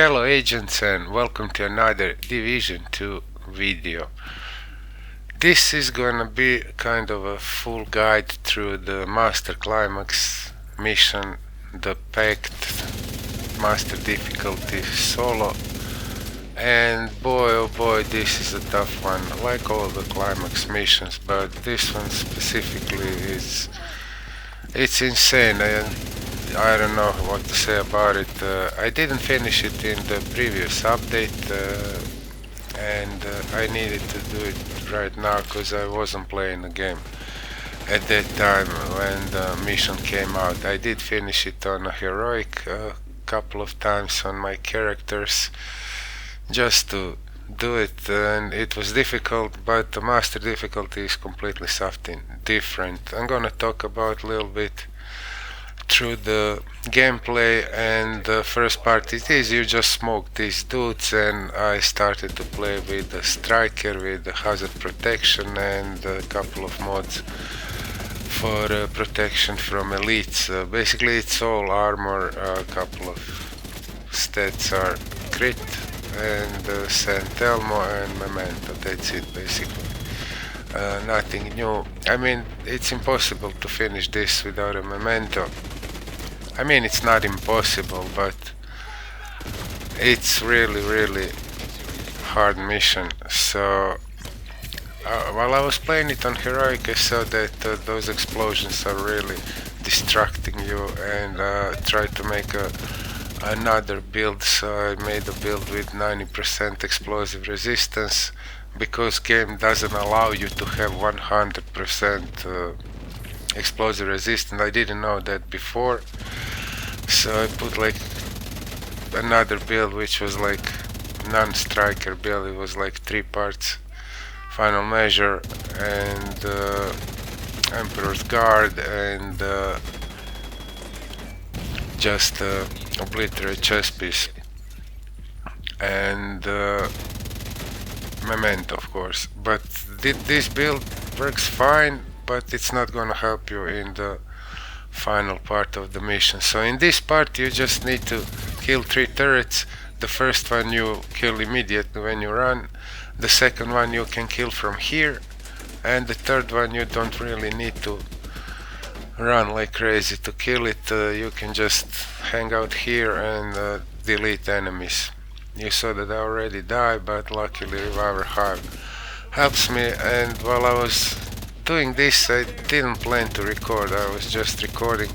Hello agents and welcome to another Division 2 video. This is gonna be kind of a full guide through the Master Climax mission, the Pact Master Difficulty Solo, and boy oh boy, this is a tough one, like all the Climax missions, but this one specifically it's insane, and I don't know what to say about it. I didn't finish it in the previous update, and I needed to do it right now because I wasn't playing the game at that time when the mission came out. I did finish it on a heroic a couple of times on my characters just to do it, and it was difficult, but the master difficulty is completely something different. I'm gonna talk about a little bit through the gameplay, and the first part it is you just smoke these dudes, and I started to play with the striker with the hazard protection and a couple of mods for protection from elites. Basically it's all armor, a couple of stats are crit and St. Elmo and Memento. That's it basically. Nothing new. I mean, it's impossible to finish this without a Memento. I mean, it's not impossible, but it's really hard mission. So while I was playing it on heroic, I saw that those explosions are really distracting you, and tried to make another build. So I made a build with 90% explosive resistance, because game doesn't allow you to have 100% explosive resistance. I didn't know that before, so I put like another build which was like non-striker build. It was like 3 parts final measure and Emperor's Guard and just obliterate chess piece and Memento, of course. But this build works fine, but it's not gonna help you in the final part of the mission. So in this part you just need to kill 3 turrets. The first one you kill immediately when you run, the second one you can kill from here, and the third one you don't really need to run like crazy to kill it. You can just hang out here and delete enemies. You saw that I already died, but luckily Reviver Hive helps me, and while I was doing this I didn't plan to record. I was just recording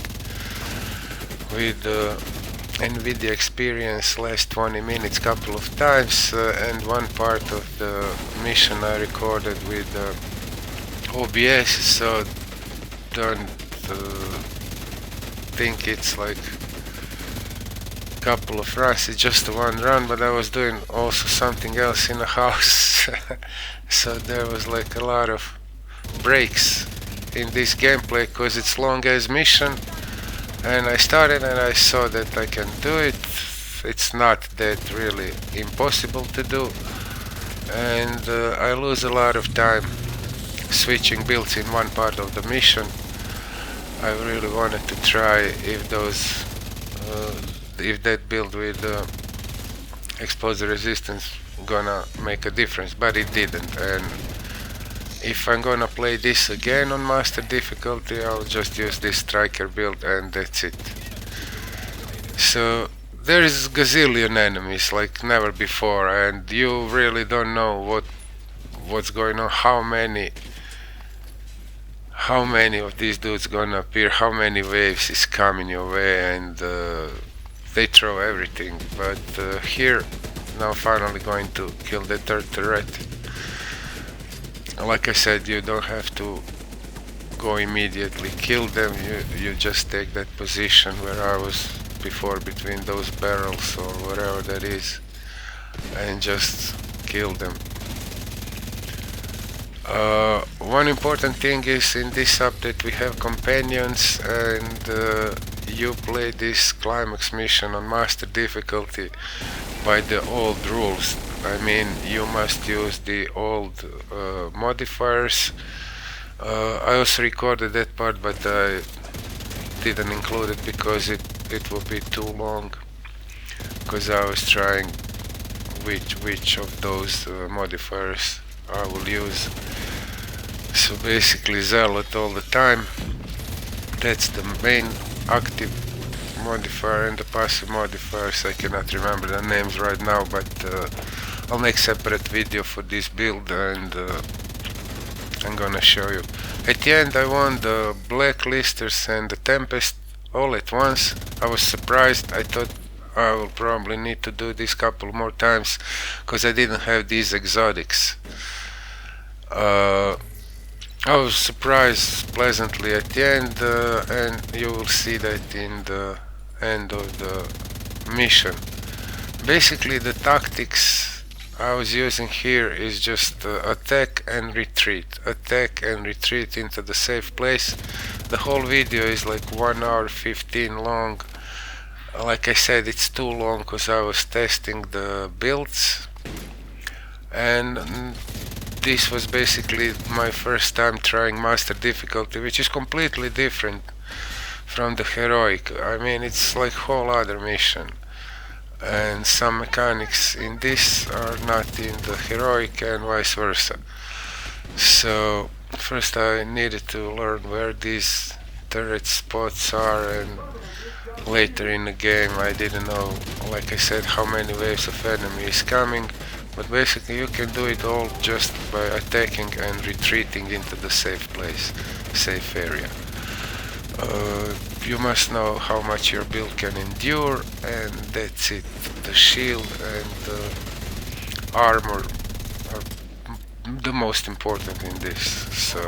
with NVIDIA Experience last 20 minutes couple of times, and one part of the mission I recorded with OBS, so don't think it's like couple of runs, it's just one run, but I was doing also something else in the house so there was like a lot of breaks in this gameplay because it's long as mission, and I started and I saw that I can do it. It's not that really impossible to do, and I lose a lot of time switching builds in one part of the mission. I really wanted to try if those if that build with explosive resistance gonna make a difference, but it didn't. And if I'm gonna play this again on master difficulty, I'll just use this striker build and that's it. So there is gazillion enemies like never before, and you really don't know what's going on, how many of these dudes gonna appear, how many waves is coming your way, and they throw everything. But here now finally going to kill the third turret. Like I said, you don't have to go immediately kill them, you just take that position where I was before between those barrels or whatever that is, and just kill them. One important thing is in this update we have companions, and you play this Climax mission on master difficulty by the old rules. I mean, you must use the old modifiers. I also recorded that part, but I didn't include it because it would be too long. because I was trying which of those modifiers I will use. So basically Zealot all the time. That's the main active modifier, and the passive modifiers I cannot remember the names right now, but I'll make separate video for this build, and I'm gonna show you. At the end I won the Blacklisters and the Tempest all at once. I was surprised. I thought I will probably need to do this couple more times because I didn't have these exotics. I was surprised pleasantly at the end, and you will see that in the end of the mission. Basically the tactics I was using here is just attack and retreat into the safe place. The whole video is like 1 hour 15 long. Like I said, it's too long because I was testing the builds, and this was basically my first time trying master difficulty, which is completely different from the heroic. I mean, it's like whole other mission, and some mechanics in this are not in the heroic and vice versa. So first I needed to learn where these turret spots are, and later in the game I didn't know, like I said, how many waves of enemy is coming. But basically you can do it all just by attacking and retreating into the safe place, safe area. You must know how much your build can endure, and that's it. The shield and the armor are the most important in this. So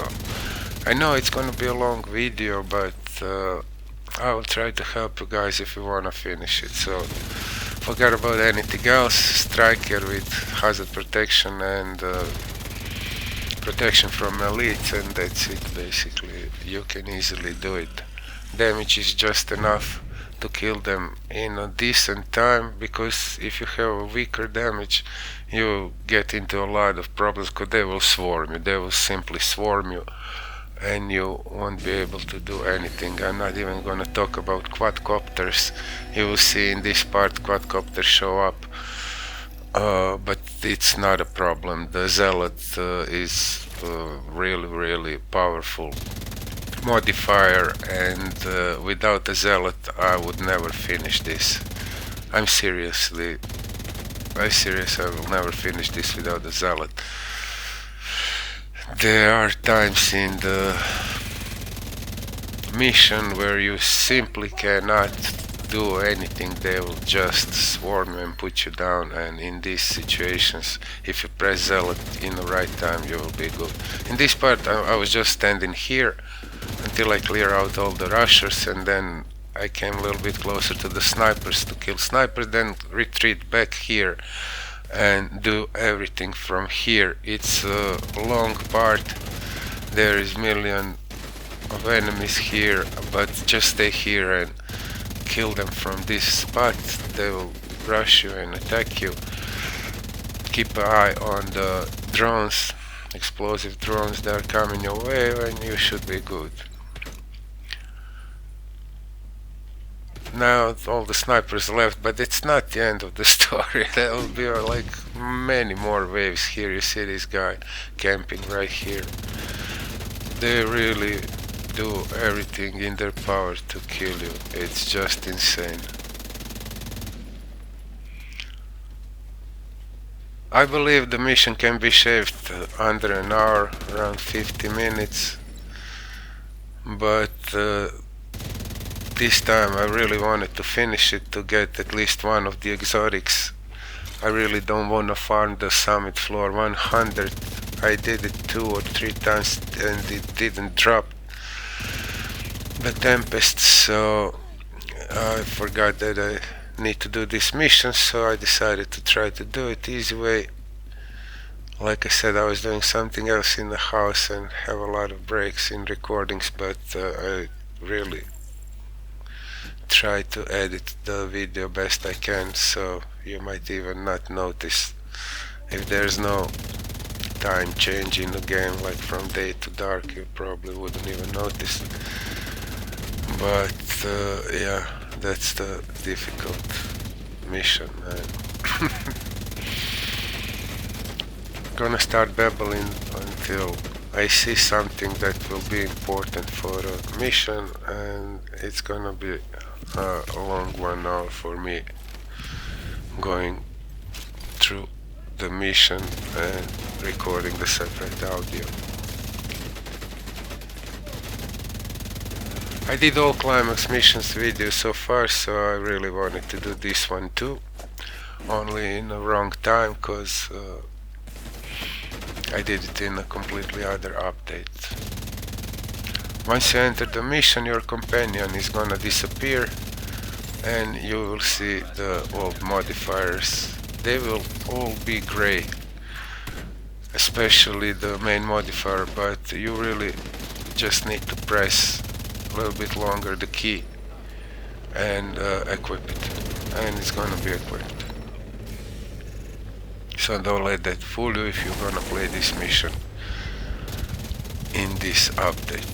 I know it's gonna be a long video, but I will try to help you guys if you wanna finish it. So forget about anything else. Striker with hazard protection and protection from elites, and that's it. Basically you can easily do it. Damage is just enough to kill them in a decent time, because if you have a weaker damage you get into a lot of problems, because they will swarm you. They will simply swarm you and you won't be able to do anything. I'm not even gonna talk about quadcopters. You will see in this part quadcopters show up, but it's not a problem. The Zealot is really powerful modifier, and without a Zealot I would never finish this. I seriously I will never finish this without a Zealot. There are times in the mission where you simply cannot do anything. They will just swarm you and put you down, and in these situations if you press Zealot in the right time you will be good. In this part I was just standing here until I clear out all the rushers, and then I came a little bit closer to the snipers to kill snipers, then retreat back here and do everything from here. It's a long part. There is million of enemies here, but just stay here and kill them from this spot. They will rush you and attack you. Keep an eye on the drones, explosive drones that are coming your way, and you should be good. Now all the snipers left, but it's not the end of the story. There will be like many more waves here. You see this guy camping right here. They really do everything in their power to kill you. It's just insane. I believe the mission can be shaved under an hour, around 50 minutes, but this time I really wanted to finish it to get at least one of the exotics. I really don't want to farm the summit floor 100. I did it 2 or 3 times and it didn't drop the Tempest, so I forgot that I need to do this mission, so I decided to try to do it easy way. Like I said, I was doing something else in the house and have a lot of breaks in recordings, but I really try to edit the video best I can, so you might even not notice if there's no time change in the game, like from day to dark. You probably wouldn't even notice, but yeah, that's the difficult mission, man. Gonna start babbling until I see something that will be important for a mission, and it's gonna be a long 1 hour for me going through the mission and recording the separate audio. I did all Climax missions videos so far, so I really wanted to do this one too, only in the wrong time, cause I did it in a completely other update. Once you enter the mission, your companion is gonna disappear and you will see the old modifiers. They will all be gray, especially the main modifier, but you really just need to press a little bit longer the key and equip it, and it's gonna be equipped. So don't let that fool you if you're gonna play this mission in this update.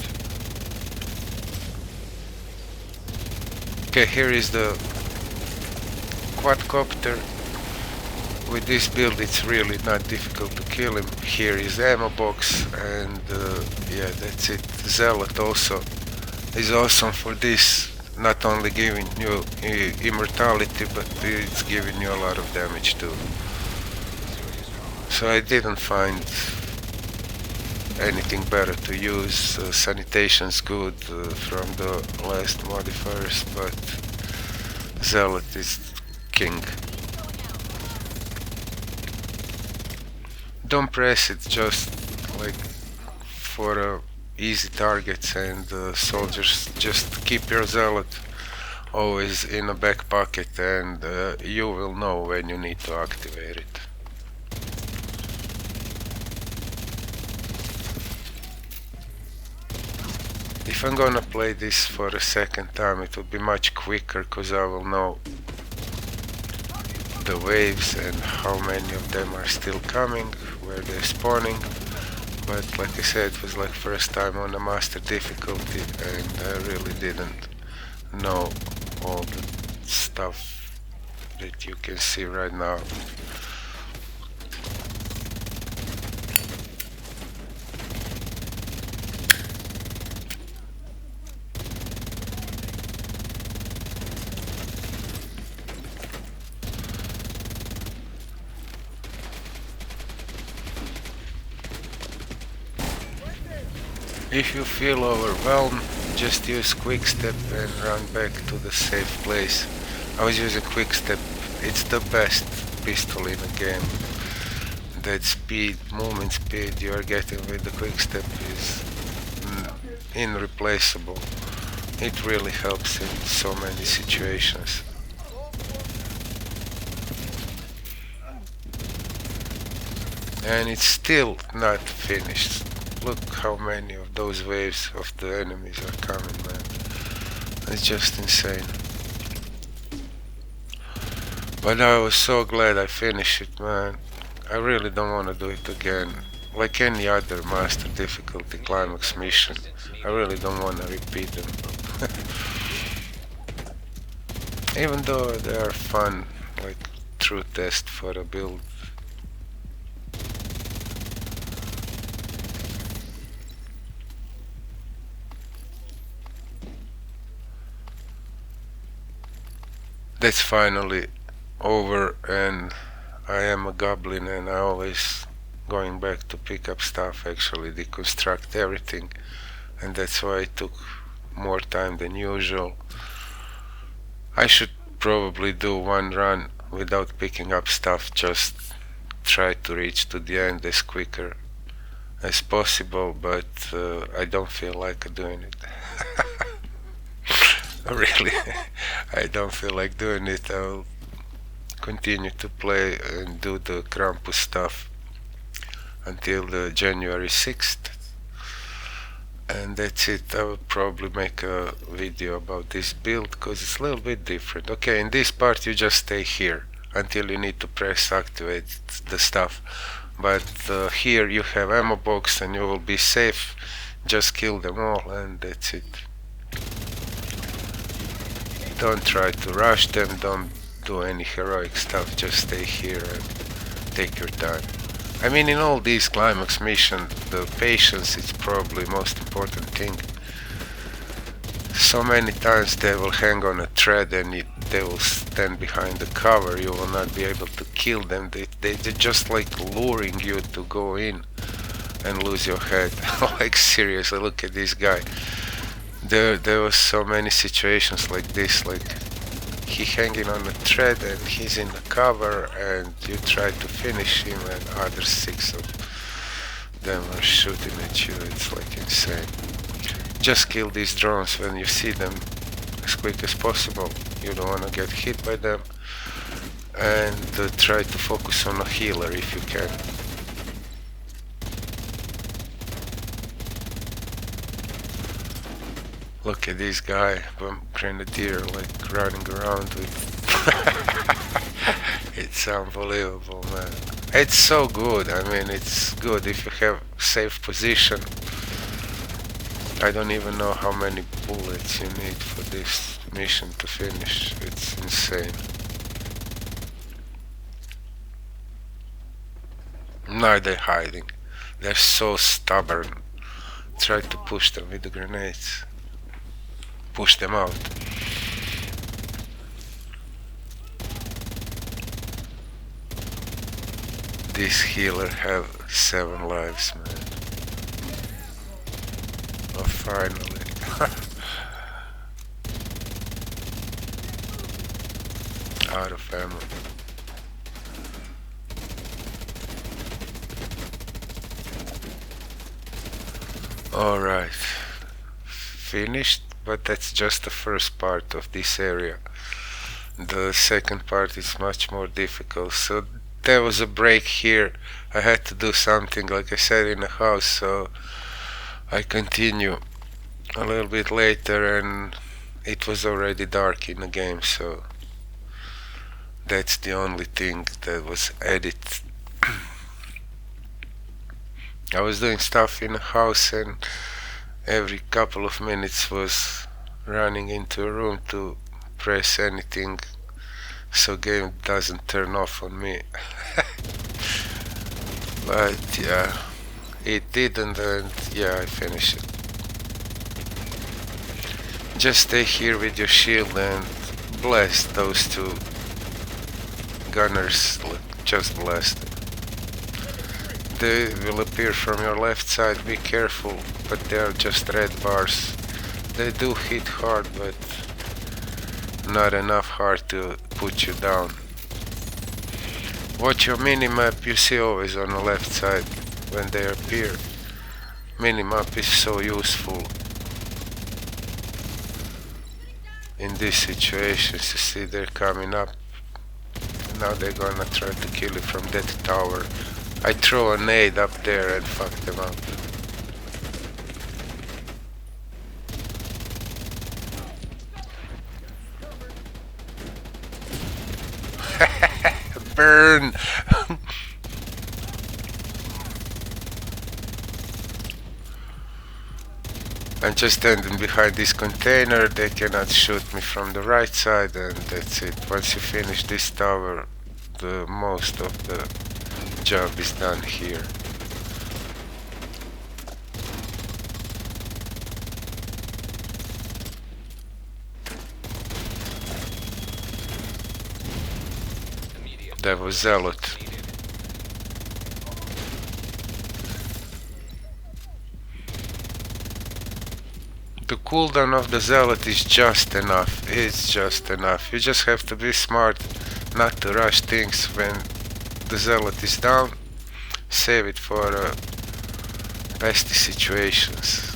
Okay, here is the quadcopter. With this build it's really not difficult to kill him. Here is the ammo box, and yeah, that's it. Zealot also is awesome for this, not only giving you immortality, but it's giving you a lot of damage too. So I didn't find anything better to use. Sanitation's good from the last modifiers, but Zealot is king. Don't press it, just like for easy targets, and soldiers, just keep your Zealot always in a back pocket, and you will know when you need to activate it. If I'm gonna play this for a second time, it will be much quicker, cause I will know the waves and how many of them are still coming, where they're spawning. But like I said, it was like first time on a master difficulty, and I really didn't know all the stuff that you can see right now. If you feel overwhelmed, just use quick step and run back to the safe place. I was using quick step, it's the best pistol in the game. That speed, movement speed you are getting with the quick step is irreplaceable. It really helps in so many situations. And it's still not finished. Look how many of those waves of the enemies are coming, man. It's just insane. But I was so glad I finished it, man. I really don't want to do it again. Like any other master difficulty Climax mission, I really don't want to repeat them. Even though they are fun, like true test for a build. That's finally over, and I am a goblin, and I always going back to pick up stuff, actually deconstruct everything, and that's why it took more time than usual. I should probably do one run without picking up stuff, just try to reach to the end as quicker as possible, but I don't feel like doing it. Really, I don't feel like doing it. I'll continue to play and do the Krampus stuff until the January 6th, and that's it. I will probably make a video about this build because it's a little bit different. Okay, in this part you just stay here until you need to press activate the stuff, but here you have ammo box and you will be safe. Just kill them all and that's it. Don't try to rush them, don't do any heroic stuff, just stay here and take your time. I mean, in all these climax missions, the patience is probably most important thing. So many times they will hang on a thread and they will stand behind the cover. You will not be able to kill them. They're just like luring you to go in and lose your head. Like seriously, look at this guy. There was so many situations like this, like he hanging on a thread and he's in the cover and you try to finish him and other 6 of them are shooting at you. It's like insane. Just kill these drones when you see them as quick as possible. You don't want to get hit by them, and try to focus on a healer if you can. Look at this guy, grenadier, like running around with it's unbelievable, man. It's so good. I mean, it's good if you have safe position. I don't even know how many bullets you need for this mission to finish. It's insane. Now they're hiding. They're so stubborn. Try to push them with the grenades. Push them out. This healer have 7 lives, man. Oh, finally. Out of ammo. Alright. Finished, but that's just the first part of this area. The second part is much more difficult. So there was a break here. I had to do something, like I said, in the house, so I continue a little bit later and it was already dark in the game, so that's the only thing that was added. I was doing stuff in the house and every couple of minutes was running into a room to press anything so game doesn't turn off on me. But yeah, it didn't, and yeah, I finished it. Just stay here with your shield and blast those 2 gunners, just blast them. They will appear from your left side, be careful, but they are just red bars. They do hit hard, but not enough hard to put you down. Watch your minimap, you see always on the left side when they appear. Minimap is so useful in these situations. You see they're coming up. Now they're gonna try to kill you from that tower. I throw a nade up there and fuck them up. Burn! I'm just standing behind this container. They cannot shoot me from the right side, and that's it. Once you finish this tower, the most of the job is done here. That was Zealot. The cooldown of the Zealot is just enough. It's just enough. You just have to be smart not to rush things when the Zealot is down. Save it for nasty situations.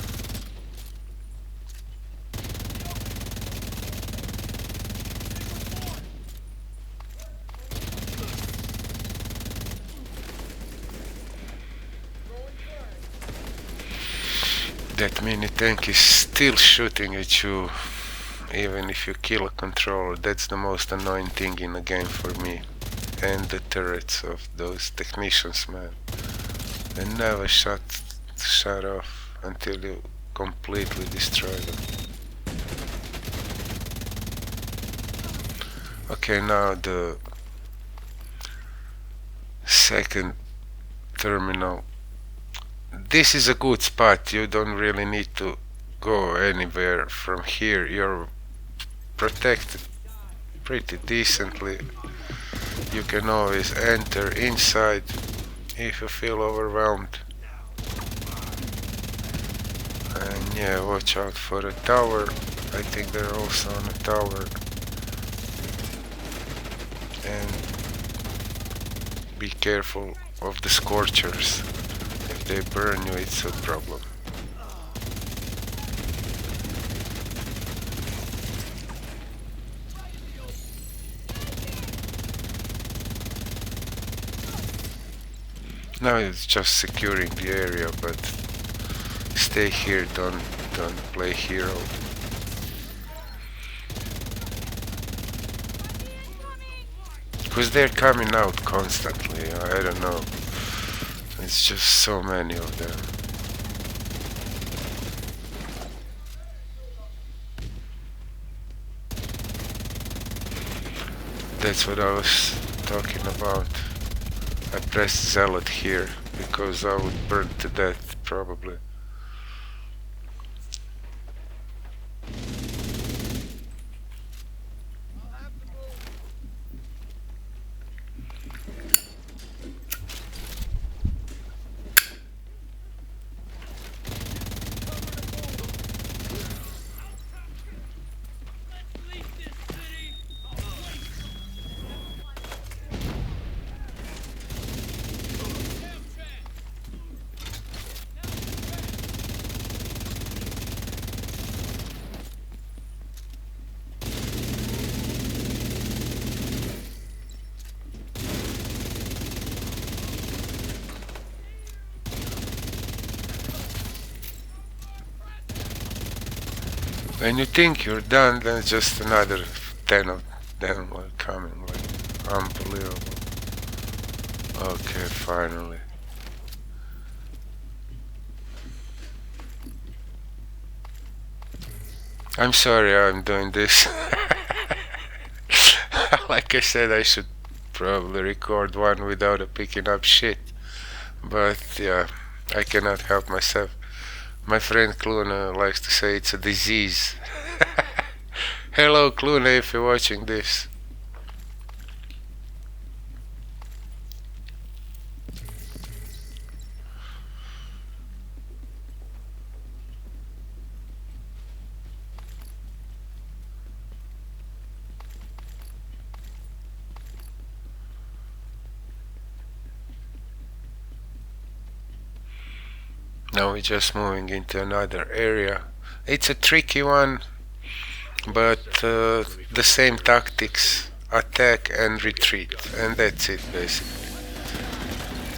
That mini tank is still shooting at you even if you kill a controller. That's the most annoying thing in the game for me. And the turrets of those technicians, man. They never shut off until you completely destroy them. Okay, now the second terminal. This is a good spot. You don't really need to go anywhere from here. You're protected pretty decently. You can always enter inside if you feel overwhelmed. And yeah, watch out for a tower. I think they're also on a tower. And be careful of the scorchers. If they burn you, it's a problem. Now it's just securing the area, but stay here, don't play hero. Because they're coming out constantly, I don't know. It's just so many of them. That's what I was talking about. I pressed Zealot here because I would burn to death probably. When you think you're done, then just another 10 of them are coming, like, unbelievable. Okay, finally. I'm sorry I'm doing this. Like I said, I should probably record one without picking up shit. But yeah, I cannot help myself. My friend Kluna likes to say it's a disease. Hello Kluna, if you're watching this. Now we're just moving into another area. It's a tricky one, but the same tactics, attack and retreat, and that's it basically.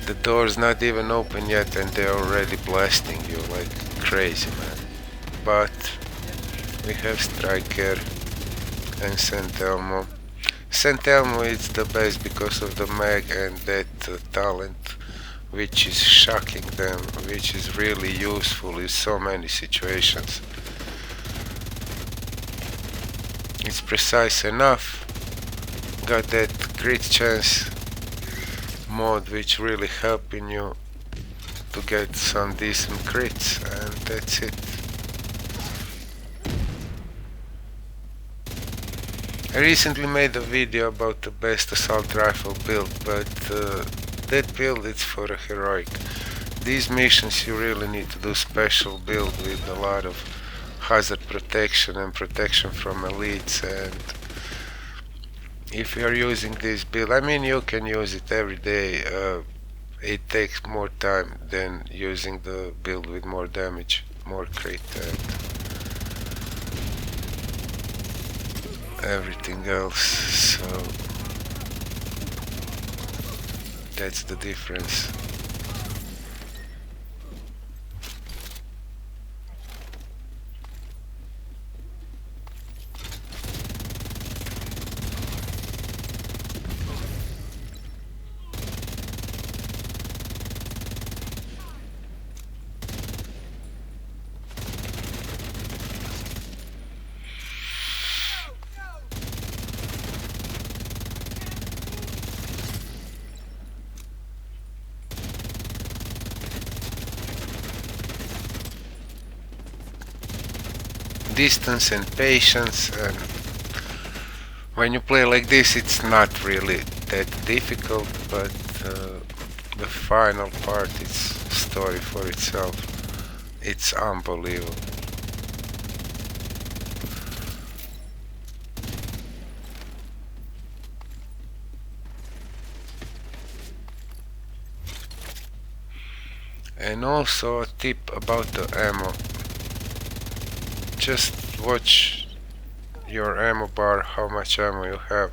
The door's not even open yet and they're already blasting you like crazy, man. But we have Striker and St. Elmo. St. Elmo is the best because of the mag and that talent, which is shocking them, which is really useful in so many situations. It's precise enough, got that crit chance mode which really helping you to get some decent crits, and that's it. I recently made a video about the best assault rifle build, but that build is for a heroic. These missions you really need to do special build with a lot of hazard protection and protection from elites, and if you're using this build, I mean you can use it every day, it takes more time than using the build with more damage, more crit and everything else, so that's the difference. distance and patience, and when you play like this it's not really that difficult, but the final part, it's a story for itself. It's unbelievable. And also a tip about the ammo. Just watch your ammo bar, how much ammo you have.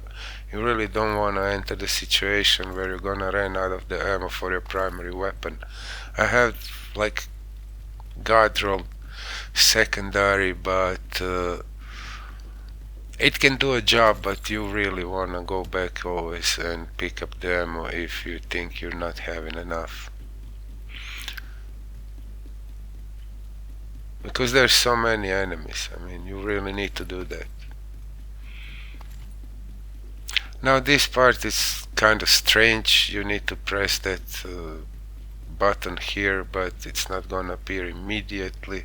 You really don't want to enter the situation where you're gonna run out of the ammo for your primary weapon. I have like god rolled secondary, but it can do a job, but you really wanna go back always and pick up the ammo if you think you're not having enough. Because there's so many enemies, I mean, you really need to do that. Now this part is kind of strange. You need to press that button here, but it's not gonna appear immediately,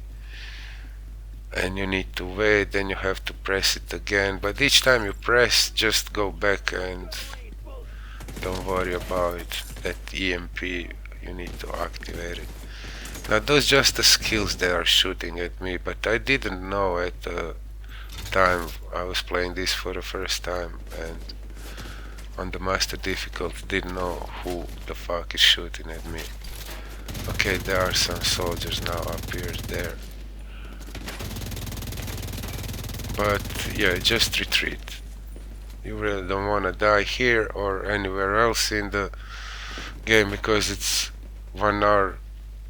and you need to wait, then you have to press it again, but each time you press, just go back and don't worry about it. That EMP, you need to activate it. Now those just the skills that are shooting at me, but I didn't know at the time I was playing this for the first time, and on the master difficulty didn't know who the fuck is shooting at me. Okay, there are some soldiers now up here there. But yeah, just retreat. You really don't want to die here or anywhere else in the game, because it's 1 hour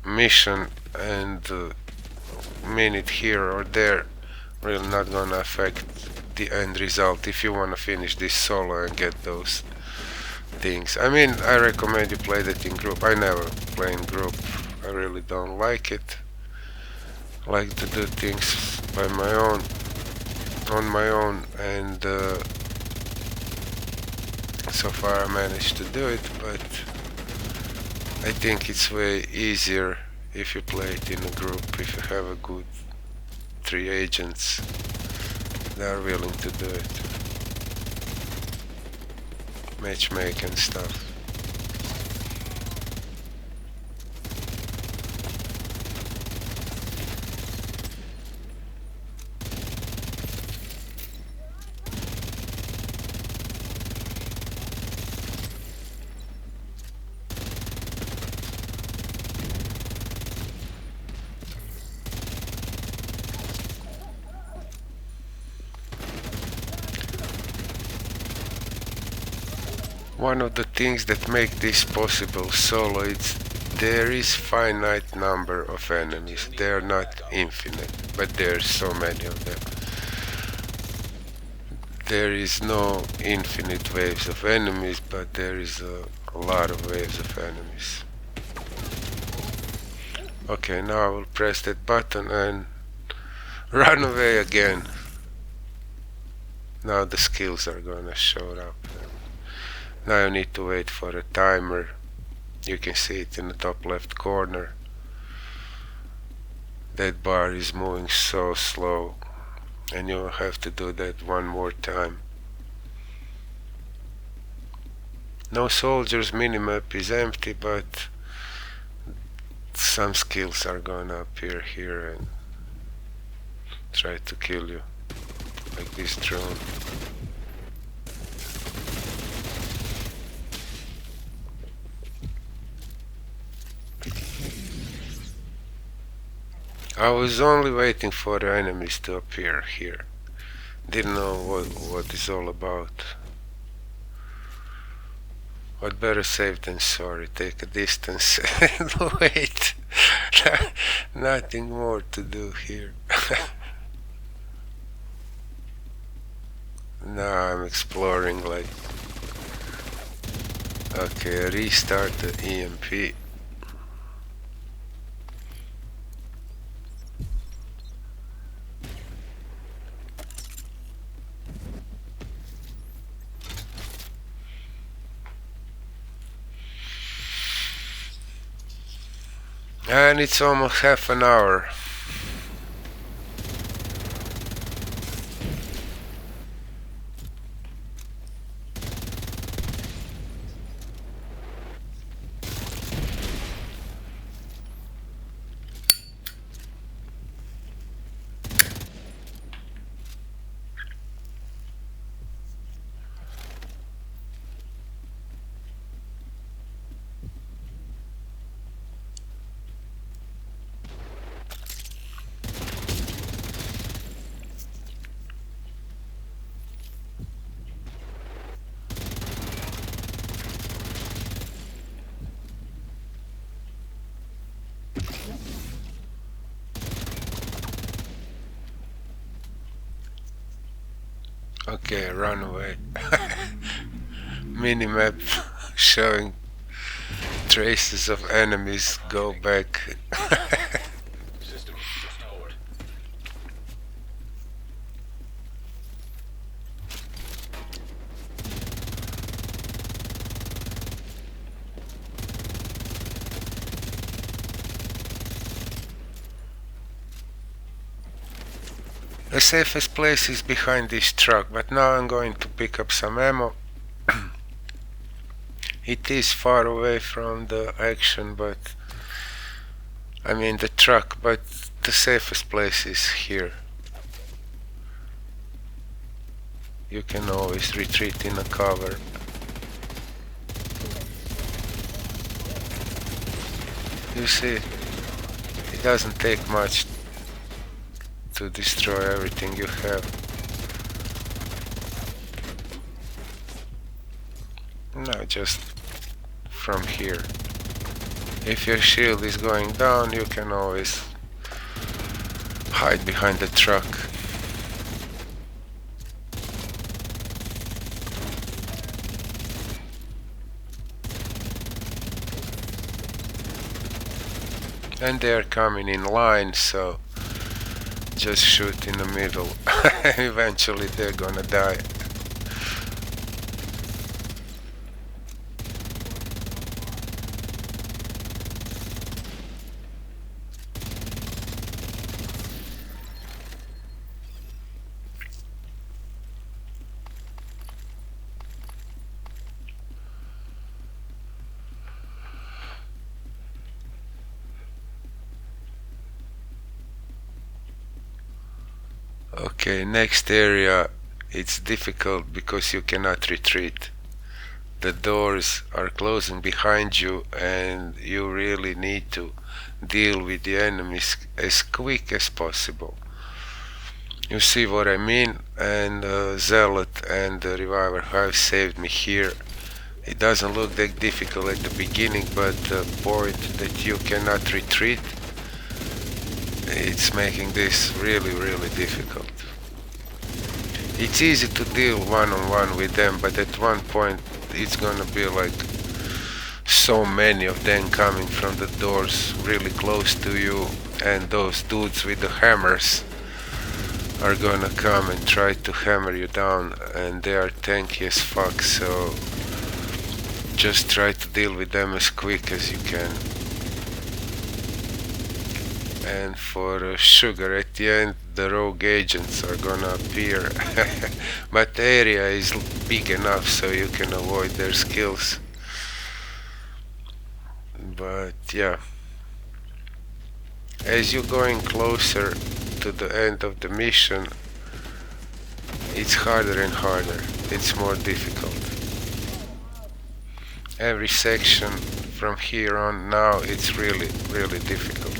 mission, and a minute here or there really not gonna affect the end result if you want to finish this solo and get those things. I mean, I recommend you play that in group. I never play in group. I really don't like it. I like to do things by my own, on my own, and so far I managed to do it, but I think it's way easier if you play it in a group, if you have a good 3 agents that are willing to do it. Matchmake and stuff. One of the things that make this possible solo is there is finite number of enemies. They are not infinite, but there are so many of them. There is no infinite waves of enemies, but there is a lot of waves of enemies. Okay, now I will press that button and run away again. Now the skills are gonna show up. Now you need to wait for a timer. You can see it in the top left corner. That bar is moving so slow, and you'll have to do that one more time. No soldiers, minimap is empty, but some skills are gonna appear here and try to kill you, like this drone. I was only waiting for the enemies to appear here. Didn't know what it's all about. But better safe than sorry. Take a distance and wait. Nothing more to do here. Now I'm exploring like... Okay, restart the EMP. And it's almost half an hour. Okay, run away. Minimap showing traces of enemies. Go back. The safest place is behind this truck, but now I'm going to pick up some ammo. It is far away from the action, but I mean the truck, but the safest place is here. You can always retreat in a cover. You see, it doesn't take much to destroy everything you have. No, just from here. If your shield is going down, you can always hide behind the truck. And they are coming in line, so just shoot in the middle. Eventually they're gonna die. Okay, next area, it's difficult because you cannot retreat. The doors are closing behind you and you really need to deal with the enemies as quick as possible. You see what I mean? And Zealot and the Reviver have saved me here. It doesn't look that difficult at the beginning, but the point that you cannot retreat, it's making this really difficult. It's easy to deal one-on-one with them, but at one point it's gonna be like so many of them coming from the doors really close to you, and those dudes with the hammers are gonna come and try to hammer you down, and they are tanky as fuck, so just try to deal with them as quick as you can. And for sugar, at the end the rogue agents are gonna appear. But the area is big enough so you can avoid their skills. But yeah, as you're going closer to the end of the mission, it's harder and harder. It's more difficult. Every section from here on now, it's really difficult.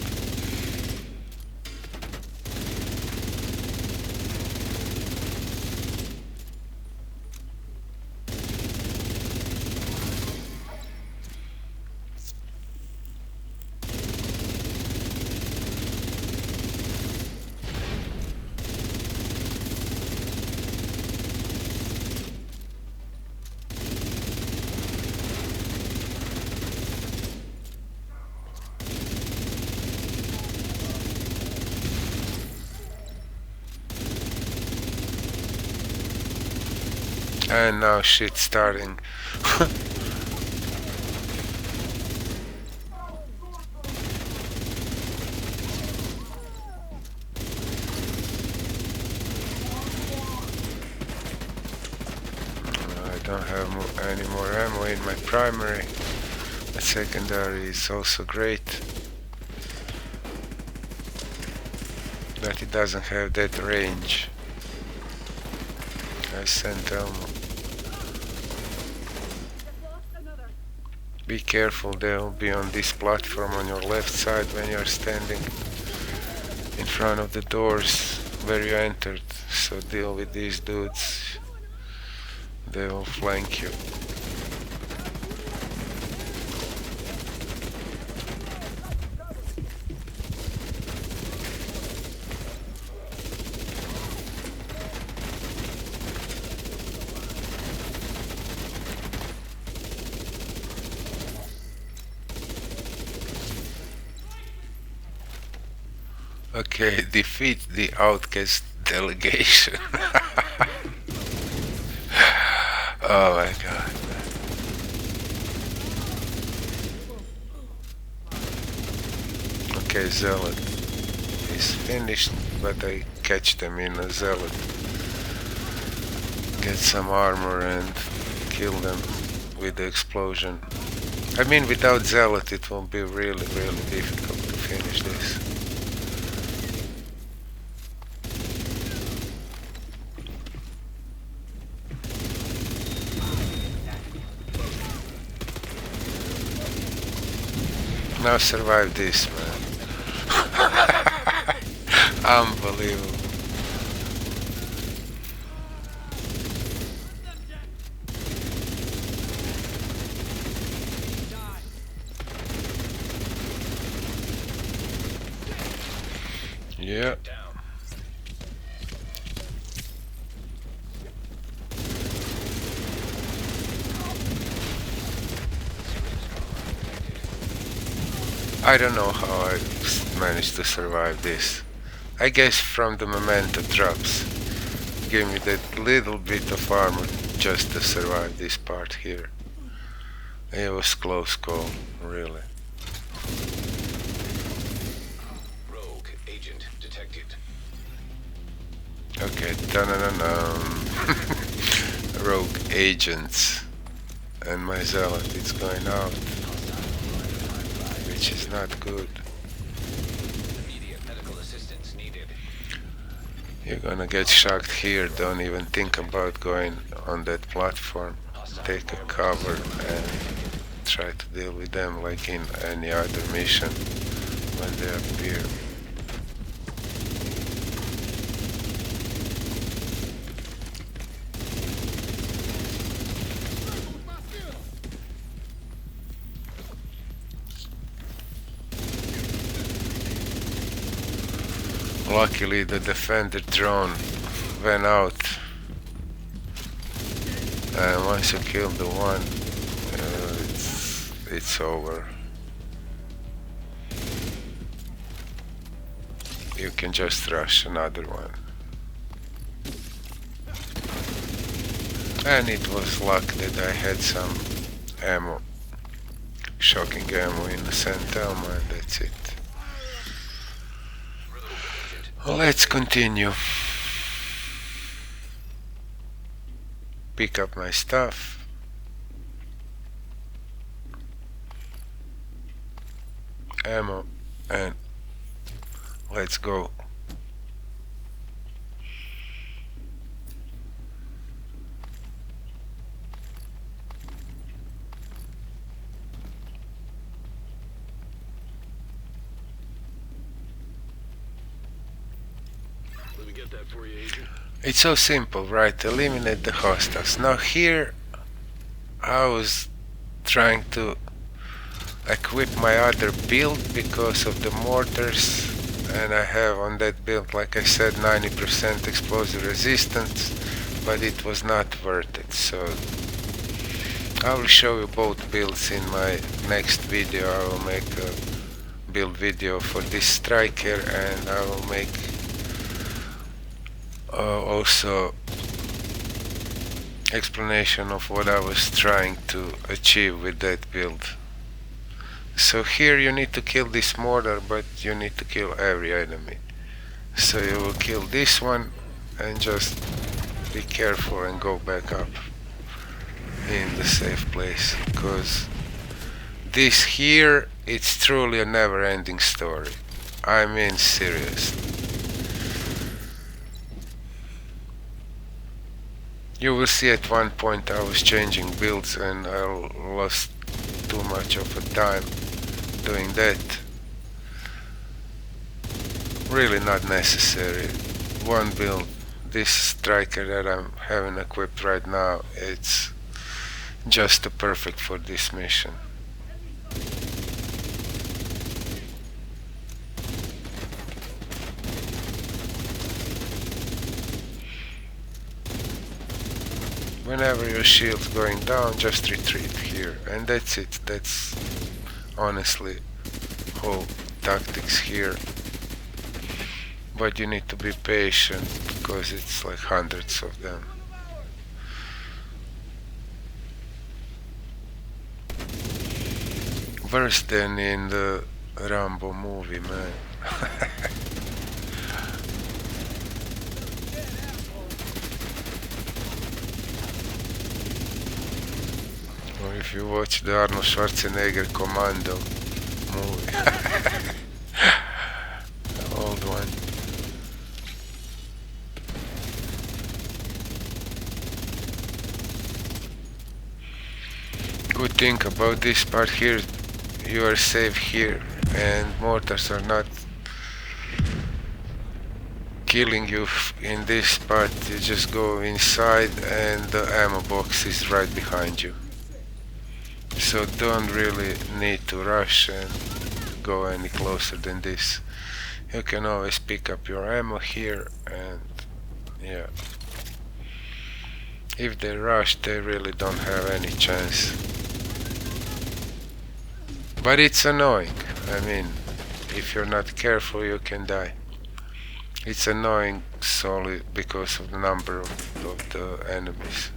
And now shit's starting. I don't have any more ammo in my primary. The secondary is also great, but it doesn't have that range. I sent ammo. Be careful, they'll be on this platform on your left side when you're standing in front of the doors where you entered, so deal with these dudes. They will flank you. Okay, defeat the outcast delegation. Oh my god. Okay, Zealot is finished, but I catch them in a Zealot. Get some armor and kill them with the explosion. I mean, without Zealot it will be really difficult to finish this. Now survive this, man. Unbelievable. Yeah. I don't know how I managed to survive this. I guess from the memento drops. Give me that little bit of armor just to survive this part here. It was close call, really. Rogue agent detected. Okay, ta-na-na-na. Rogue agents. And my Zealot is going out, which is not good. Immediate medical assistance needed. You're gonna get shocked here. Don't even think about going on that platform. Take a cover and try to deal with them like in any other mission when they appear. Luckily the defender drone went out, and once you kill the one, it's over. You can just rush another one. And it was luck that I had some ammo, shocking ammo in the Sentinel, and that's it. Let's continue. Pick up my stuff. Ammo, and let's go. Let me get that for you, agent. It's so simple, right? Eliminate the hostiles. Now here I was trying to equip my other build because of the mortars, and I have on that build, like I said, 90% explosive resistance, but it was not worth it. So I will show you both builds in my next video. I will make a build video for this striker, and I will make also explanation of what I was trying to achieve with that build. So here you need to kill this mortar, but you need to kill every enemy. So you will kill this one and just be careful and go back up in the safe place, because this here, it's truly a never-ending story. I mean, seriously. You will see at one point I was changing builds and I lost too much of a time doing that. Really not necessary. One build, this striker that I'm having equipped right now, it's just perfect for this mission. Whenever your shield's going down, just retreat here, and that's it. That's honestly whole tactics here. but you need to be patient because it's like hundreds of them. Worse than in the Rambo movie, man. Or if you watch the Arnold Schwarzenegger Commando movie. Old one. Good thing about this part here, you are safe here and mortars are not killing you in this part. You just go inside and the ammo box is right behind you. So don't really need to rush and go any closer than this. You can always pick up your ammo here, and yeah. If they rush, they really don't have any chance. But it's annoying. I mean, if you're not careful, you can die. It's annoying solely because of the number of the enemies.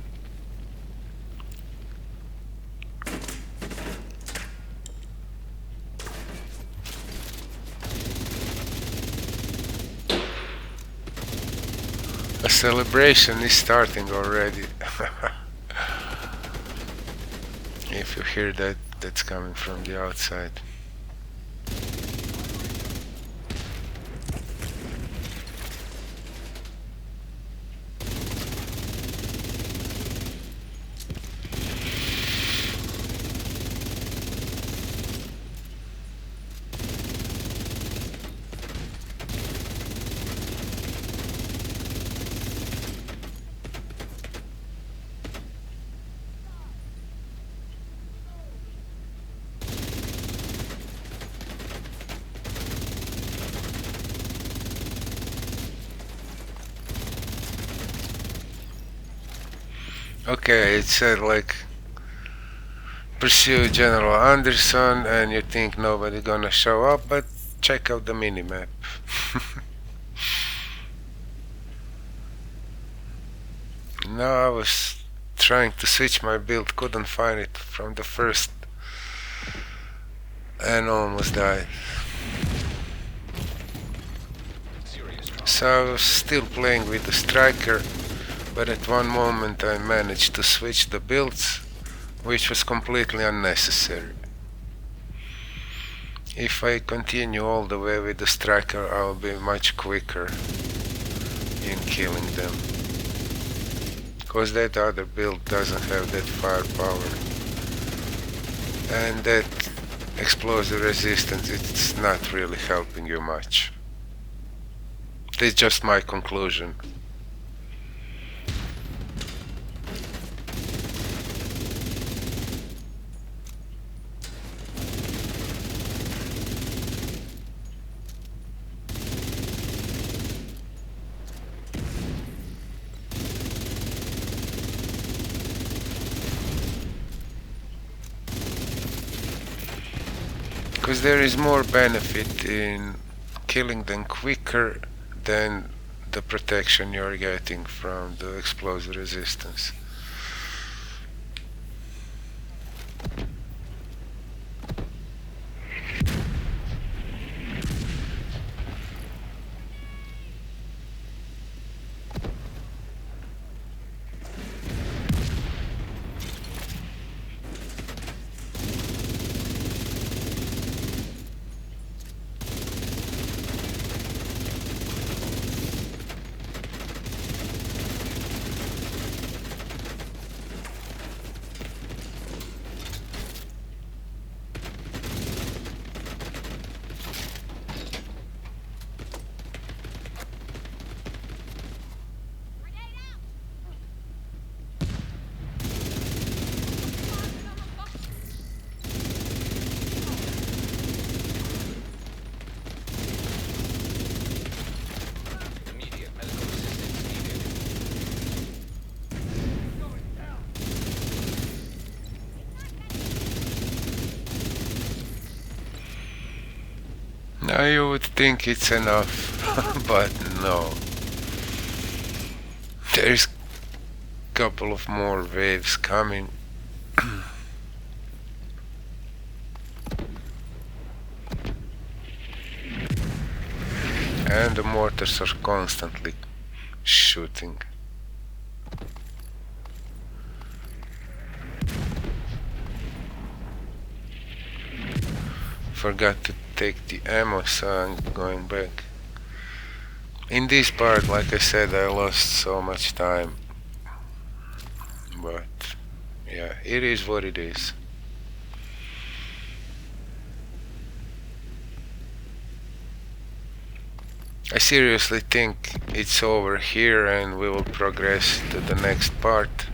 A celebration is starting already. If you hear that, that's coming from the outside. Okay, it said like pursue General Anderson and you think nobody gonna show up, but check out the minimap. No, I was trying to switch my build, couldn't find it from the first and almost died. So I was still playing with the striker, but at one moment I managed to switch the builds, which was completely unnecessary. If I continue all the way with the striker, I'll be much quicker in killing them. Because that other build doesn't have that firepower. And that explosive resistance, it's not really helping you much. That's just my conclusion. Because there is more benefit in killing them quicker than the protection you're getting from the explosive resistance. Now you would think it's enough, but no. There's a couple of more waves coming. And the mortars are constantly shooting. Forgot to take the ammo, so I'm going back. In this part, like I said, I lost so much time. But yeah, it is what it is. I seriously think it's over here and we will progress to the next part.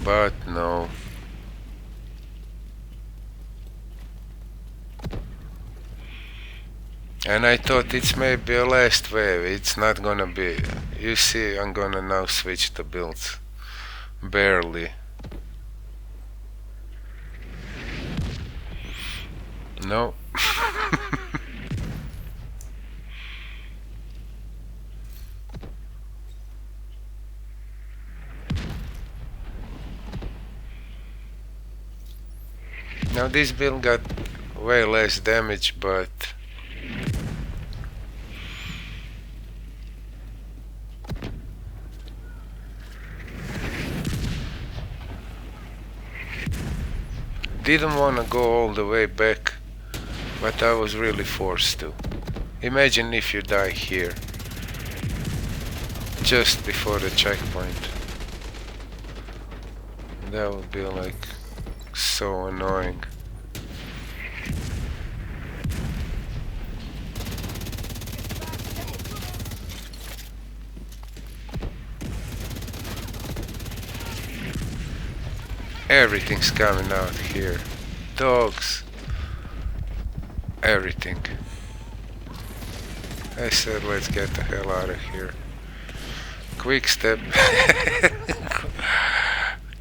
But no. And I thought it's maybe a last wave. It's not gonna be. You see, I'm gonna now switch the builds. Barely. No. Now this build got way less damage, but didn't want to go all the way back, but I was really forced to. Imagine if you die here, just before the checkpoint. That would be like so annoying. Everything's coming out here. Dogs. Everything. I said let's get the hell out of here. Quick step.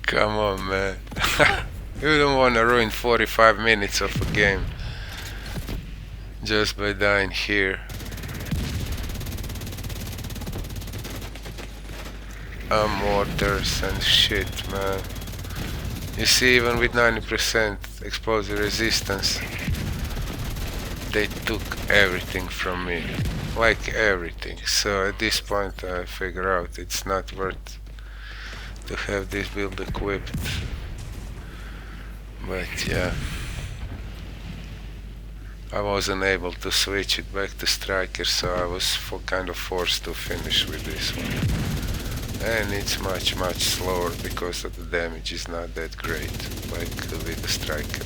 Come on, man. You don't want to ruin 45 minutes of a game just by dying here. Mortars and shit, man. You see, even with 90% explosive resistance, they took everything from me. Like everything. So at this point I figure out it's not worth to have this build equipped. But yeah, I wasn't able to switch it back to Striker, so I was kind of forced to finish with this one. And it's much slower because of the damage is not that great, like with the Striker.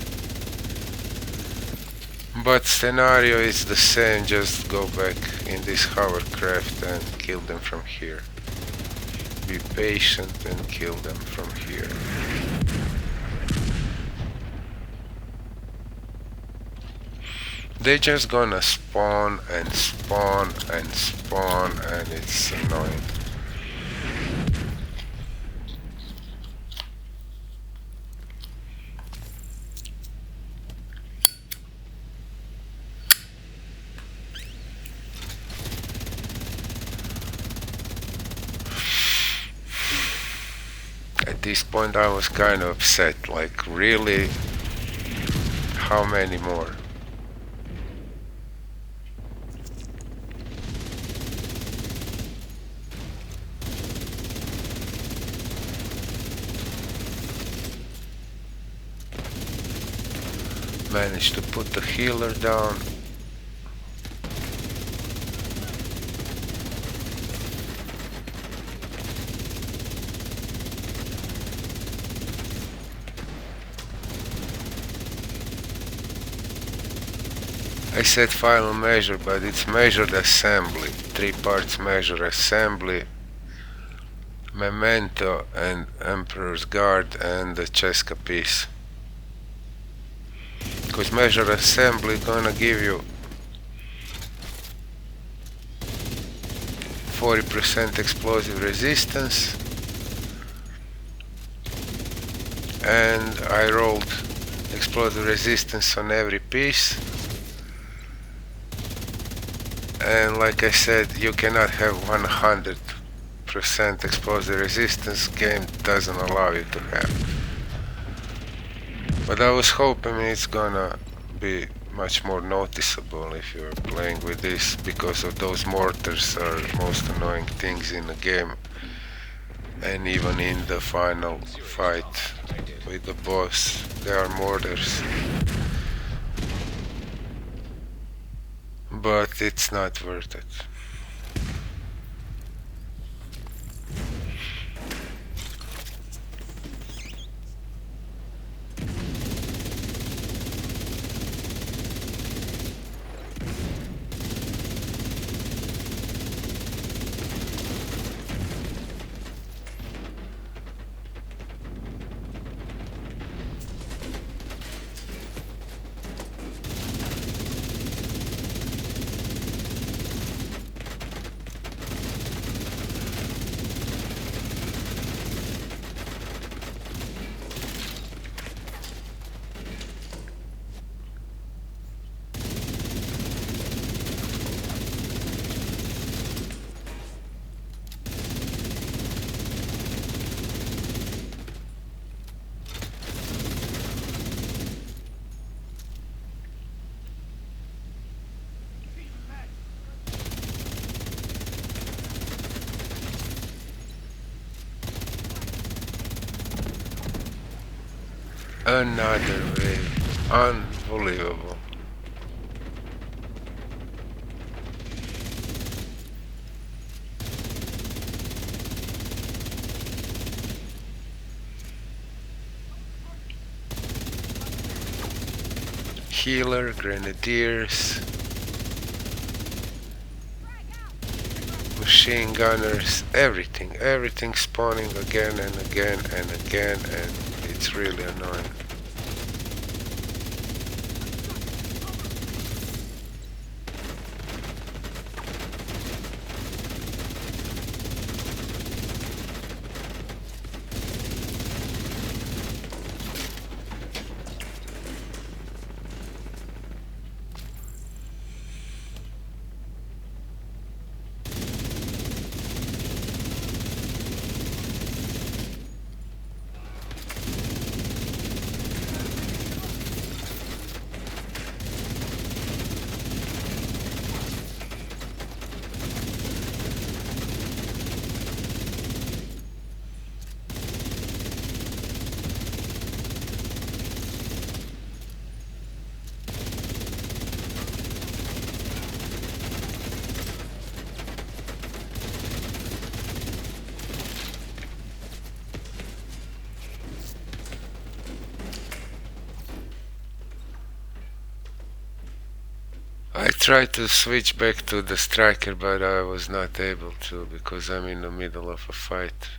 But scenario is the same, just go back in this hovercraft and kill them from here. Be patient and kill them from here. They're just gonna spawn and spawn and spawn, and it's annoying. At this point I was kind of upset, like really, how many more? Managed to put the healer down. I said final measure, but it's measured assembly. 3 parts measure assembly, memento and Emperor's Guard and the Cheska piece. Because measure assembly gonna give you 40% explosive resistance, and I rolled explosive resistance on every piece. and like I said, you cannot have 100% explosive resistance. Game doesn't allow you to have. But I was hoping it's gonna be much more noticeable if you're playing with this, because of those mortars are most annoying things in the game, and even in the final fight with the boss there are mortars. But it's not worth it. Another wave. Unbelievable. Healer, grenadiers, machine gunners, everything spawning again and again and again, and it's really annoying. I tried to switch back to the striker, but I was not able to because I'm in the middle of a fight.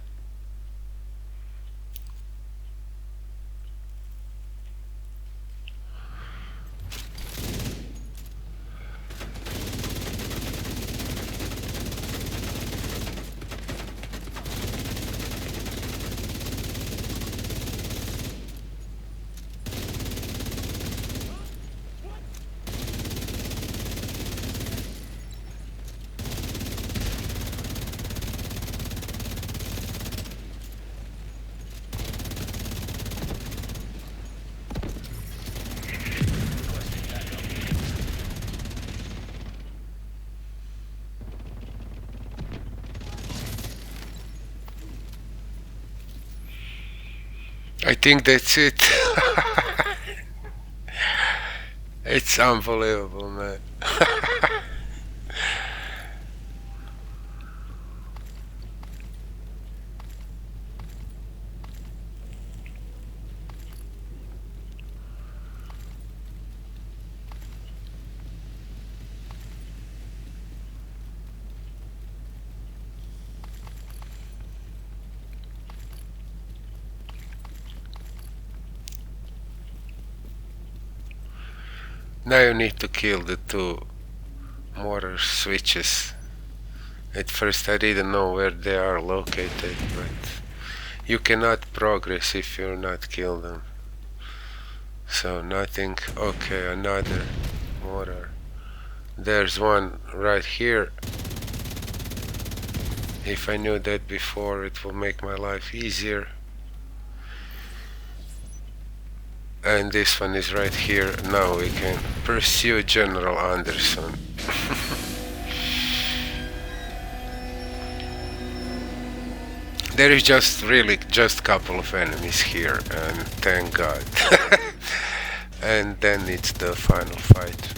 I think that's it. It's unbelievable, man. Now you need to kill the two mortar switches. At first I didn't know where they are located, but you cannot progress if you not kill them. So nothing. Okay, another mortar. There's one right here. If I knew that before, it will make my life easier. And this one is right here. Now we can pursue General Anderson. There is just couple of enemies here, and thank God. And then it's the final fight.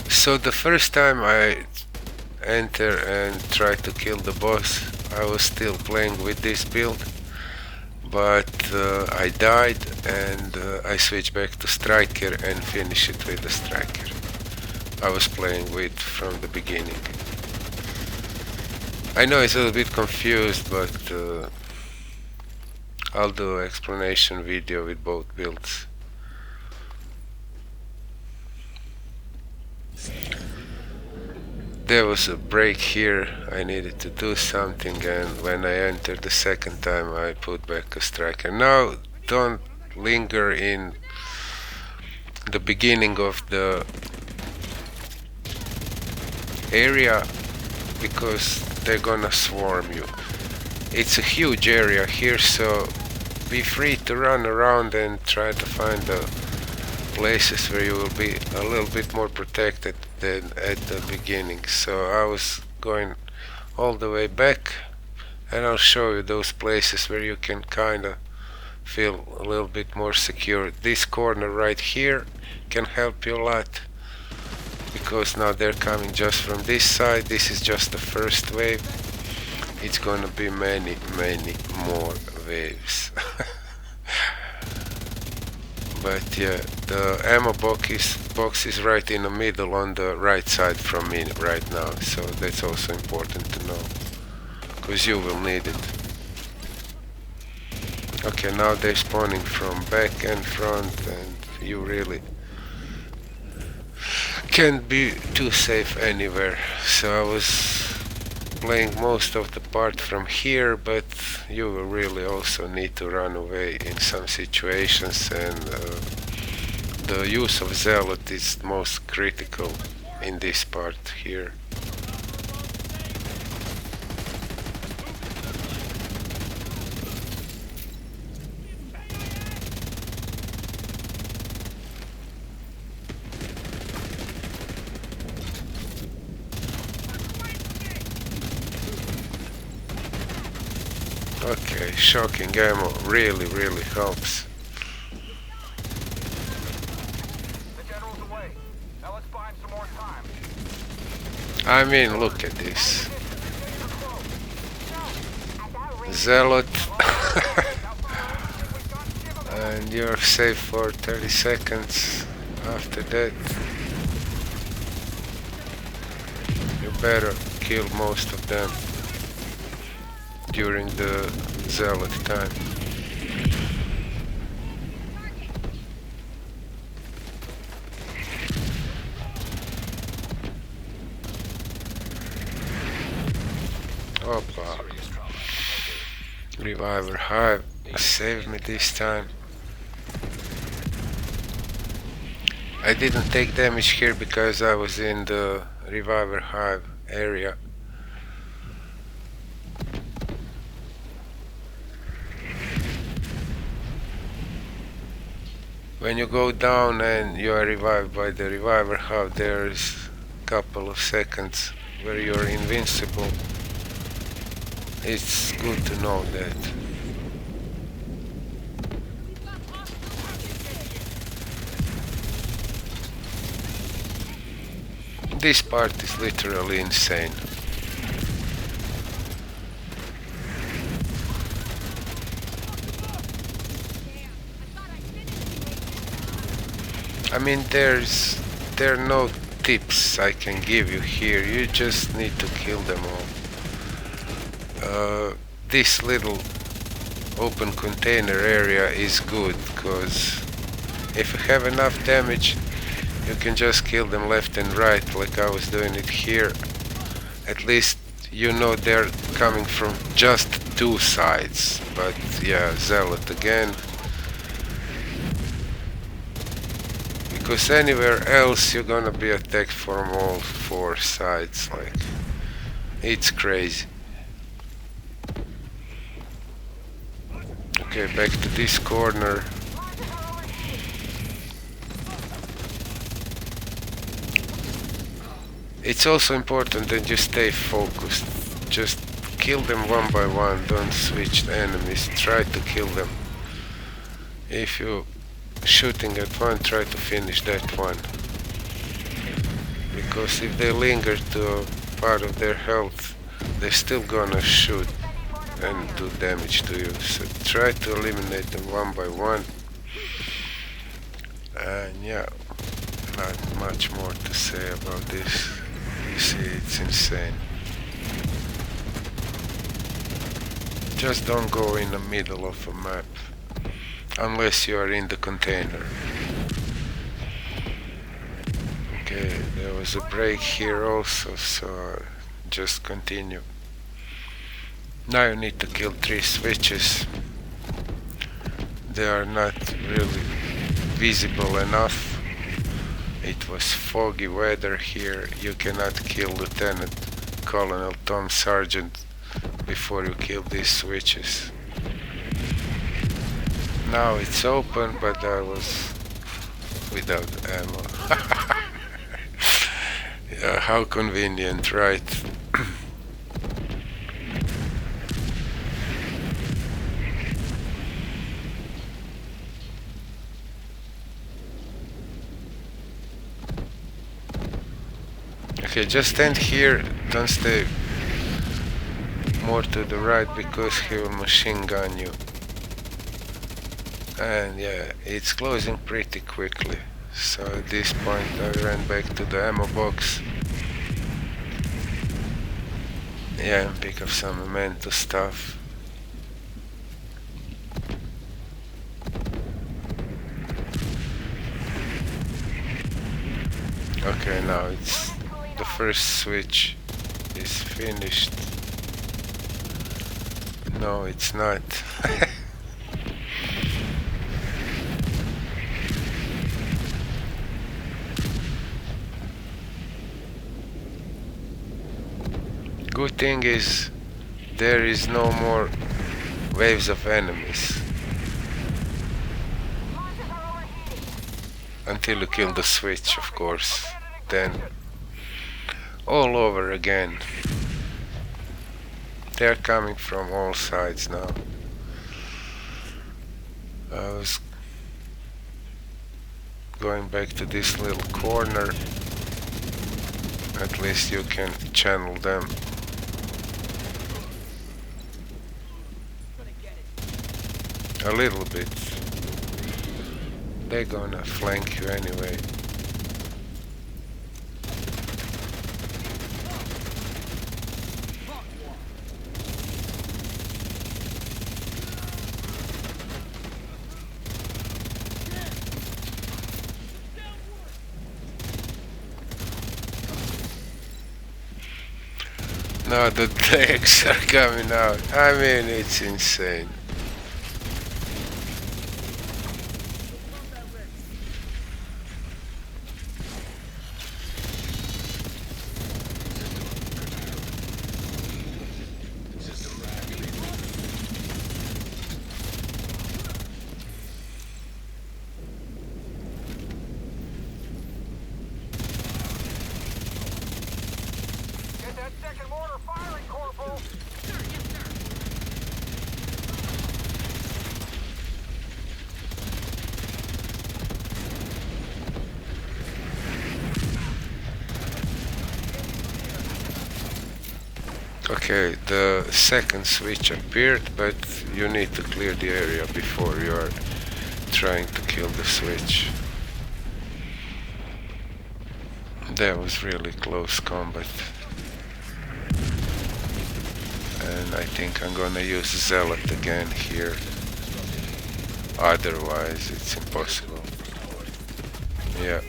So the first time I enter and try to kill the boss, I was still playing with this build, but I died and I switched back to Striker and finished it with the Striker I was playing with from the beginning. I know it's a little bit confused, but I'll do an explanation video with both builds. There was a break here, I needed to do something, and when I entered the second time I put back a Striker. Now don't linger in the beginning of the area, because they're gonna swarm you. It's a huge area here, so be free to run around and try to find the places where you will be a little bit more protected than at the beginning. So I was going all the way back, and I'll show you those places where you can kinda feel a little bit more secure. This corner right here can help you a lot, because now they're coming just from this side. This is just the first wave. It's gonna be many more waves. But yeah, the ammo box is right in the middle on the right side from me right now, so that's also important to know, because you will need it. Okay, now they're spawning from back and front, and you really can't be too safe anywhere. So I was playing most of the part from here, but you will really also need to run away in some situations, and the use of Zealot is most critical in this part here. Okay, shocking ammo really helps. The general's away. Now let's buy him some more time. I mean, look at this. Zealot. And you're safe for 30 seconds. After that, you better kill most of them during the Zealot time. Opa. Reviver Hive saved me this time. I didn't take damage here because I was in the Reviver Hive area. When you go down and you are revived by the Reviver Hive, there's a couple of seconds where you're invincible. It's good to know that. This part is literally insane. I mean, there are no tips I can give you here. You just need to kill them all. This little open container area is good, because if you have enough damage, you can just kill them left and right, like I was doing it here. At least you know they're coming from just two sides. But yeah, Zealot again. Because anywhere else you're gonna be attacked from all four sides, like, it's crazy. Okay, back to this corner. It's also important that you stay focused. Just kill them one by one, don't switch the enemies, try to kill them. If you're shooting at one, try to finish that one. Because if they linger to a part of their health, they're still gonna shoot and do damage to you. So try to eliminate them one by one. And yeah, not much more to say about this. You see, it's insane. Just don't go in the middle of a map unless you are in the container. Okay, there was a break here also, so just continue. Now you need to kill 3 switches. They are not really visible enough. It was foggy weather here. You cannot kill Lieutenant Colonel Tom Sargent before you kill these switches. Now it's open, but I was without ammo. Yeah, how convenient, right? Okay, just stand here, don't stay more to the right because he will machine gun you. And yeah, it's closing pretty quickly. So at this point I ran back to the ammo box. Yeah, and pick up some memento stuff. Okay, now it's the first switch is finished. No, it's not. Good thing is there is no more waves of enemies until you kill the switch, of course. Then all over again. They're coming from all sides now. I was going back to this little corner. At least you can channel them. A little bit. They're gonna flank you anyway. Now the legs are coming out. I mean, it's insane. Get that second mortar firing, Corporal! Okay, the second switch appeared, but you need to clear the area before you are trying to kill the switch. That was really close combat. And I think I'm gonna use Zealot again here. Otherwise it's impossible. Yeah.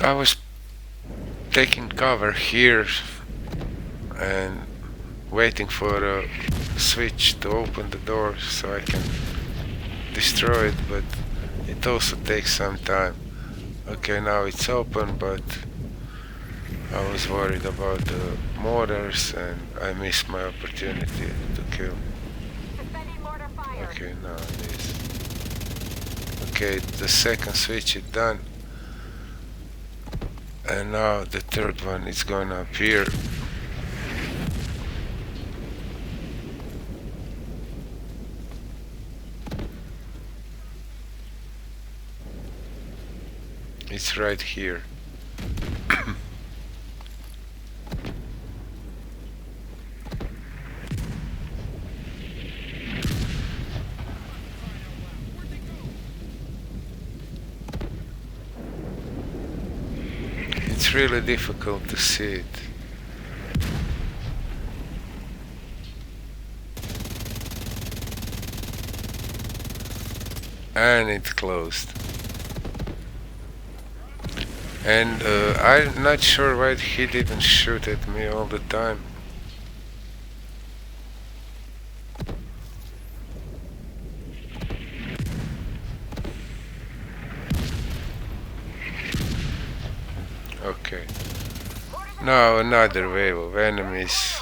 I was taking cover here and waiting for a switch to open the door so I can destroy it, but it also takes some time. Okay, now it's open, but I was worried about the mortars and I missed my opportunity to kill. Suspending mortar fire. Okay, now this. Okay, the second switch is done. And now the third one is gonna appear. It's right here. It's really difficult to see it. And it closed. And I'm not sure why he didn't shoot at me all the time. Okay. Now another wave of enemies.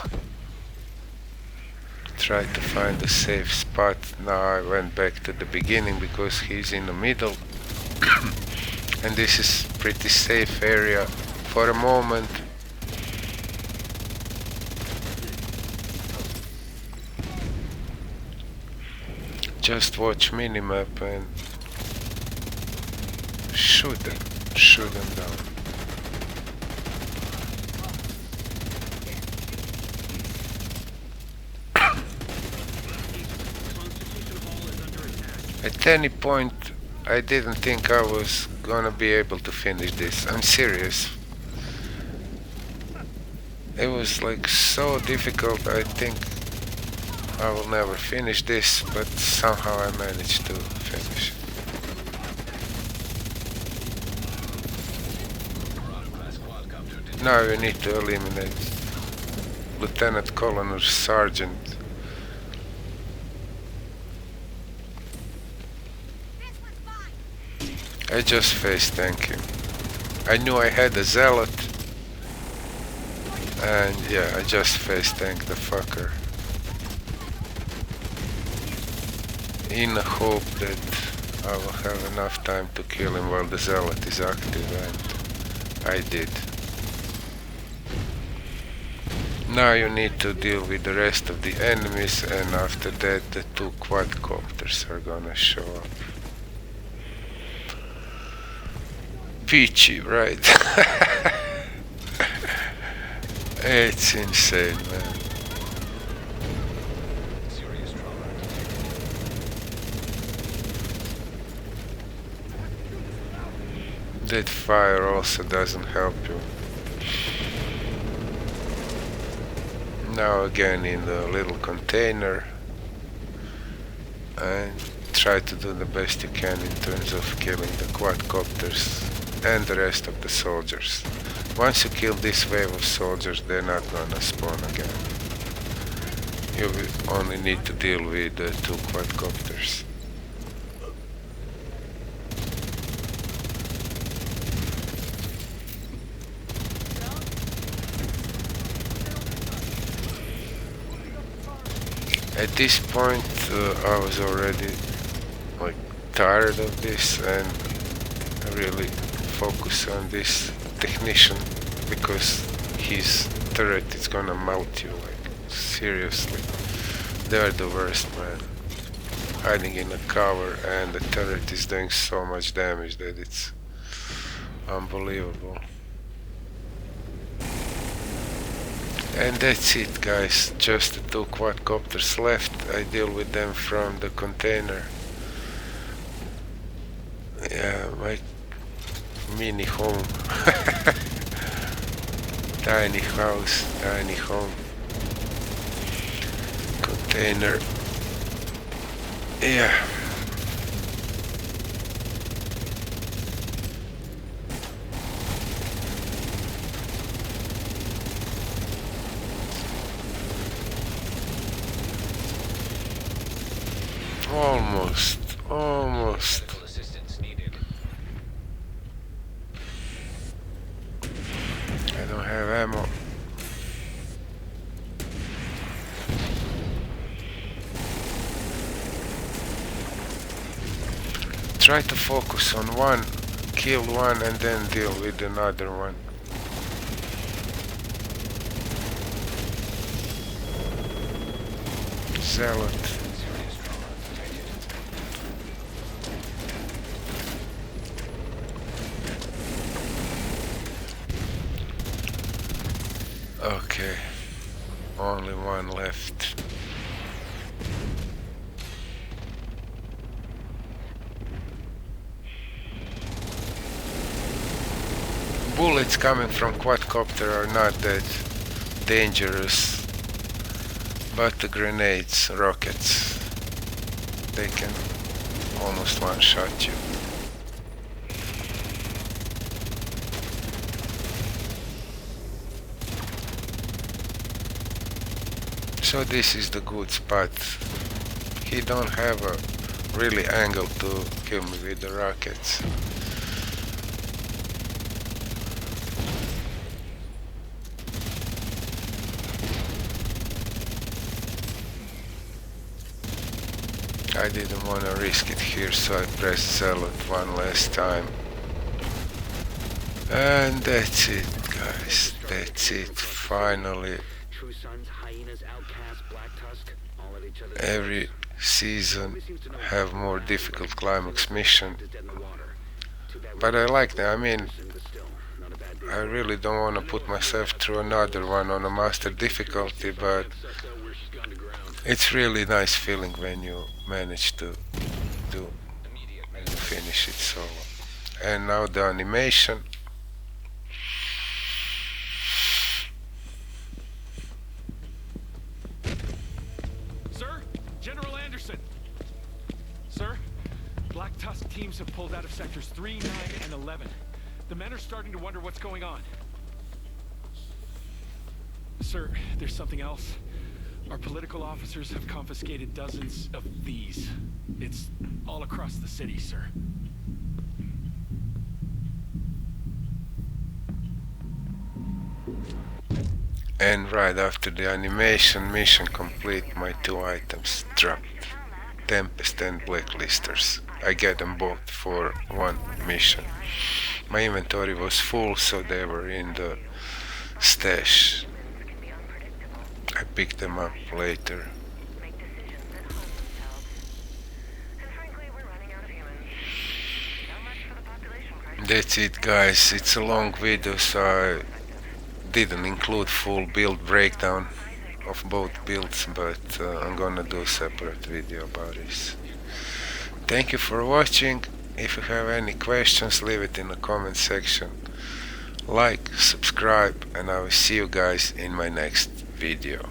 Try to find a safe spot. Now I went back to the beginning because he's in the middle. And this is pretty safe area for a moment. Just watch minimap and shoot them down. At any point I didn't think I was gonna be able to finish this. I'm serious. It was like so difficult. I think I will never finish this, but somehow I managed to finish. Now you need to eliminate Lieutenant Colonel Sergeant. I just face tanked him. I knew I had a zealot, and yeah, I just face tanked the fucker. In the hope that I will have enough time to kill him while the zealot is active, and I did. Now you need to deal with the rest of the enemies, and after that the two quadcopters are gonna show up. Peachy, right? It's insane, man. Serious trauma. That fire also doesn't help you. Now again in the little container, and try to do the best you can in terms of killing the quadcopters and the rest of the soldiers. Once you kill this wave of soldiers, they're not gonna spawn again. You will only need to deal with the two quadcopters. At this point, I was already like tired of this, and I really focus on this technician because his turret is gonna melt you. Like seriously, they're the worst, man. Hiding in a cover, and the turret is doing so much damage that it's unbelievable. And that's it, guys. Just the two quadcopters left. I deal with them from the container. Yeah, my mini home. Tiny house, tiny home. Container. Yeah. Almost. Medical assistance needed. I don't have ammo. Try to focus on one, kill one, and then deal with another one. Zealot. Serious trauma detected. Okay, only one left. Bullets coming from quadcopter are not that dangerous, but the grenades, rockets, they can almost one-shot you. So this is the good spot. He don't have a really angle to kill me with the rockets. I didn't want to risk it here, so I pressed Zealot one last time. And that's it, guys. That's it. Finally, True Sons, Hyenas, Outcasts, Black Tusk, all at each other's every season have more difficult climax mission. But I like that. I mean, I really don't want to put myself through another one on a master difficulty, but it's really nice feeling when you manage to do and finish it solo. And now the animation. Sir, General Anderson. Sir, Black Tusk teams have pulled out of sectors 3, 9, and 11. The men are starting to wonder what's going on. Sir, there's something else. Our political officers have confiscated dozens of these. It's all across the city, sir. And right after the animation, mission complete, my 2 items dropped. Tempest and Blacklisters. I get them both for one mission. My inventory was full, so they were in the stash. I picked them up later. That's it, guys. It's a long video, so I didn't include full build breakdown of both builds, but I'm gonna do a separate video about this. Thank you for watching. If you have any questions, leave it in the comment section. Like, subscribe, and I will see you guys in my next video.